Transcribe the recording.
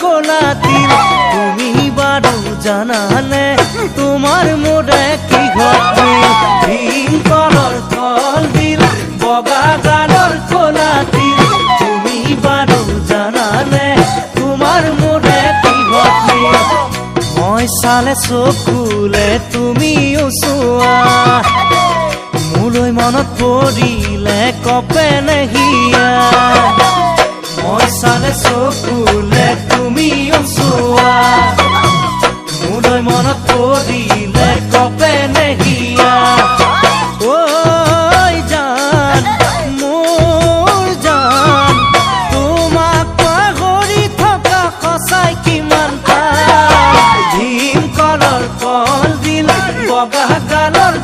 কোলা তিল তুমি বাৰু জানানে তোমাৰ মোৰে কি ঘটিল ভীম কলৰ কল দিল বগা গালৰ কোলা তিল তুমি বাৰু জানানে তোমাৰ মোৰে কি ঘটিল মই চালে চকুলে তুমিও চোৱা মোলৈ মনত পৰিলে কপে নেহিয়া মই চালে চকুলে তুমিও চোৱা মোলৈ মনত পৰিলে কপে নেহিয়া ঐ জান মোৰ জান তোমাক পাহৰি থকা সঁচাই কিমান টান ভীম কলৰ কল দিল বগা গালৰ